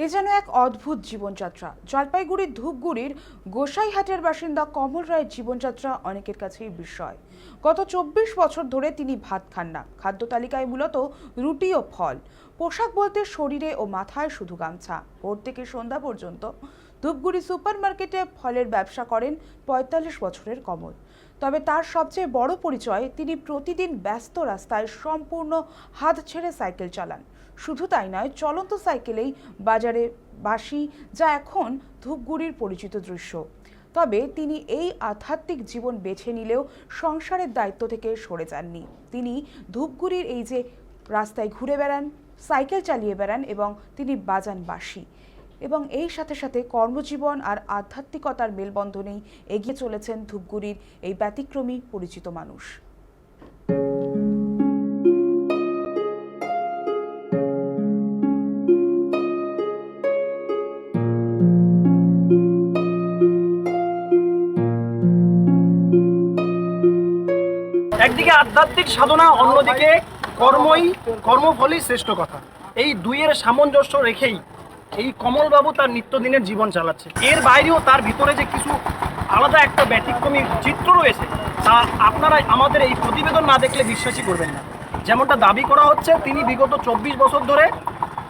এ যেন এক অদ্ভুত জীবনযাত্রা। জলপাইগুড়ির ধূপগুড়ির গোসাইহাটের বাসিন্দা কমল রায়ের জীবনযাত্রা অনেকের কাছেই বিস্ময়। গত 24 বছর ধরে তিনি ভাত খান না। খাদ্য তালিকায় মূলত রুটি ও ফল। পোশাক বলতে শরীরে ও মাথায় শুধু গামছা। ভোর থেকে সন্ধ্যা পর্যন্ত ধূপগুড়ি সুপার মার্কেটে ফলের ব্যবসা করেন 45 বছরের কমল। তবে তার সবচেয়ে বড় পরিচয়, তিনি প্রতিদিন ব্যস্ত রাস্তায় সম্পূর্ণ হাত ছেড়ে সাইকেল চালান। শুধু তাই নয়, চলন্ত সাইকেলেই বাজারে বাসি, যা এখন ধূপগুড়ির পরিচিত দৃশ্য। তবে তিনি এই আধ্যাত্মিক জীবন বেছে নিলেও সংসারের দায়িত্ব থেকে সরে যাননি। তিনি ধূপগুড়ির এই যে রাস্তায় ঘুরে বেড়ান, সাইকেল চালিয়ে বেড়ান এবং তিনি বাজান বাঁশি। এবং এই সাথে সাথে কর্মজীবন আর আধ্যাত্মিকতার মেলবন্ধনেই এগিয়ে চলেছেন ধূপগুড়ির এই ব্যতিক্রমী পরিচিত মানুষ। একদিকে আধ্যাত্মিক সাধনা, অন্যদিকে কর্মফলই শ্রেষ্ঠ কথা। এই দুইয়ের সামঞ্জস্য রেখেই এই কমলবাবু তার নিত্যদিনের জীবন চালাচ্ছে। এর বাইরেও তার ভিতরে যে কিছু আলাদা একটা ব্যতিক্রমী চিত্র রয়েছে, তা আপনারা আমাদের এই প্রতিবেদন না দেখলে বিশ্বাসই করবেন না। যেমনটা দাবি করা হচ্ছে, তিনি বিগত 24 বছর ধরে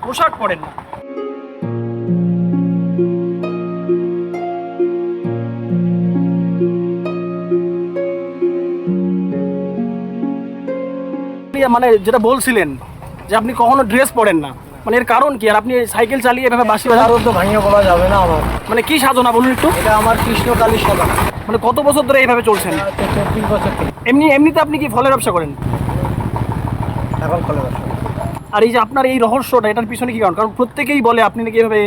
পোশাক পরেন না। মানে যেটা বলছিলেন যে আপনি কখনো ড্রেস পরেন না, মানে এর কারণ কি? আর আপনি সাইকেল চালিয়ে এভাবে বাঁশি বাজান তো ভাঙিয়ে বলা যাবে না আমার। মানে কি সাধনা বলুন একটু? এটা আমার কৃষ্ণকালীর সাধনা। মানে কত বছর ধরে এইভাবে চলছেন? 24 বছর থেকে। এমনিতে আপনি কি ফলের ব্যবসা করেন? এখন ফলের ব্যবসা। আর এই যে আপনার এই রহস্যটা, এটার পিছনে কি কারণ? কারণ প্রত্যেকেই বলে আপনি নাকি এভাবে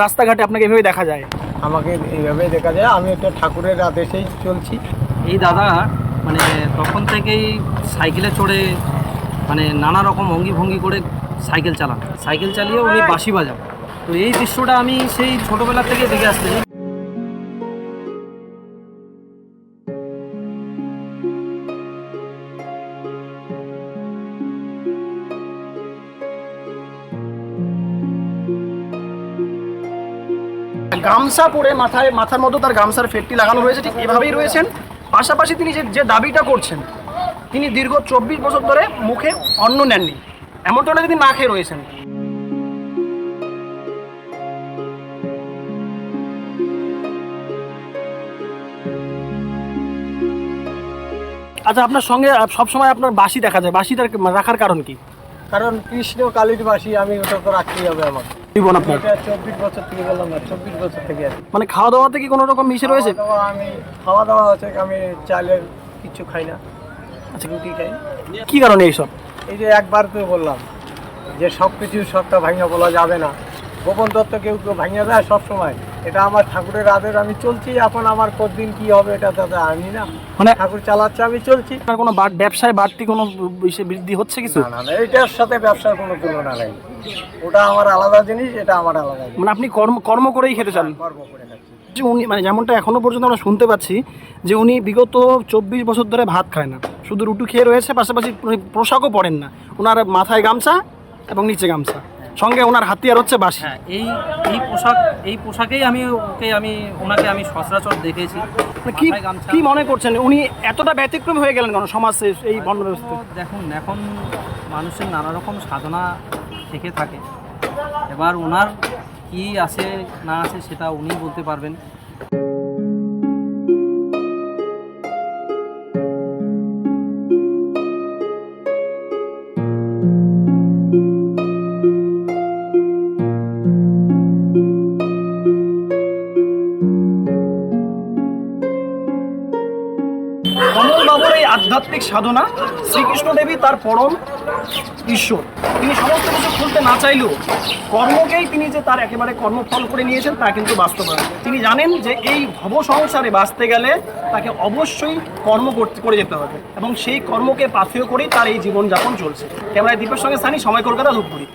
রাস্তাঘাটে আপনাকে এভাবে দেখা যায়। আমাকে এইভাবেই দেখা যায়, আমি একটা ঠাকুরের আদেশেই চলছি। এই দাদা মানে তখন থেকেই সাইকেলে চড়ে মানে নানা রকম অঙ্গি ভঙ্গি করে সাইকেল চালিয়ে উনি বাঁশি বাজান। তো এই দৃশ্যটা আমি সেই ছোটোবেলা থেকে দেখে আসতেছি। গামছা পরে মাথার মধ্যে তার গামছার ফেটটি লাগানো রয়েছে, ঠিক এভাবেই রয়েছেন। পাশাপাশি তিনি যে দাবিটা করছেন, তিনি দীর্ঘ 24 বছর ধরে মুখে অন্ন নেননি, এমনটা না তিনি না খেয়ে রয়েছেন। আচ্ছা, আপনার সঙ্গে সবসময় আপনার বাঁশি দেখা যায়, বাঁশিটা রাখার কারণ কি? কারণ কৃষ্ণকালীর বাসী, আমি ওটা তো রাখতেই হবে আমার। জীবন আপনার 24 বছর থেকে বললাম না, 24 বছর থেকে আর কি। মানে খাওয়া দাওয়াতে কি কোনো রকম মিশে রয়েছে? আমি খাওয়া দাওয়া হচ্ছে, আমি চালের কিছু খাই না। আচ্ছা, রুটি খাই। কি কারণে এইসব? এই যে একবার তো বললাম যে সব কিছু সবটা ভাঙিয়ে বলা যাবে না। গোপন তত্ত্ব কেউ ভাঙিয়ে দেয় সব সময়। এটা আমার ঠাকুরের আদেশ, আমি চলছি। এখন আমার কতদিন কি হবে এটা তো জানি না। মানে ঠাকুর চালাচ্ছে, আমি চলছি। আপনার কোনো ব্যবসায় বাড়তি কোনো বৃদ্ধি হচ্ছে কিছু? না, এইটার সাথে ব্যবসার কোনো তুলনা নেই। ওটা আমার আলাদা জিনিস, এটা আমার আলাদা জিনিস। মানে আপনি কর্ম করেই খেতে চান? গর্ব করে খাচ্ছি। যে উনি মানে যেমনটা এখনো পর্যন্ত আমরা শুনতে পাচ্ছি যে উনি বিগত 24 বছর ধরে ভাত খায় না, শুধু রুটি খেয়ে রয়েছে। পাশাপাশি পোশাকও পরেন না, ওনার মাথায় গামছা এবং নিচে গামছা, সঙ্গে ওনার হাতিয়ার হচ্ছে বাঁশি। হ্যাঁ, এই পোশাকেই ওনাকে আমি সচরাচর দেখেছি। কি মনে করছেন উনি এতটা ব্যতিক্রম হয়ে গেলেন কেন সমাজে এই বর্ণব্যবস্থা? দেখুন, এখন মানুষের নানা রকম সাধনা থেকে থাকে। এবার ওনার কি আছে না আছে সেটা উনি বলতে পারবেন। কমলবাবুর এই আধ্যাত্মিক সাধনা, শ্রীকৃষ্ণ দেবী তার পরম ঈশ্বর। তিনি সমস্ত কিছু খুলতে না চাইলেও কর্মকেই তিনি যে তার একেবারে কর্মফল করে নিয়েছেন তা কিন্তু বাস্তবায়ন। তিনি জানেন যে এই ভব সংসারে বাঁচতে গেলে তাকে অবশ্যই কর্ম করে যেতে হবে এবং সেই কর্মকে পাথেয় করেই তার এই জীবনযাপন চলছে। ক্যামেরায় দীপের সঙ্গে সানি, সময় কলকাতা, ধূপগুড়ি।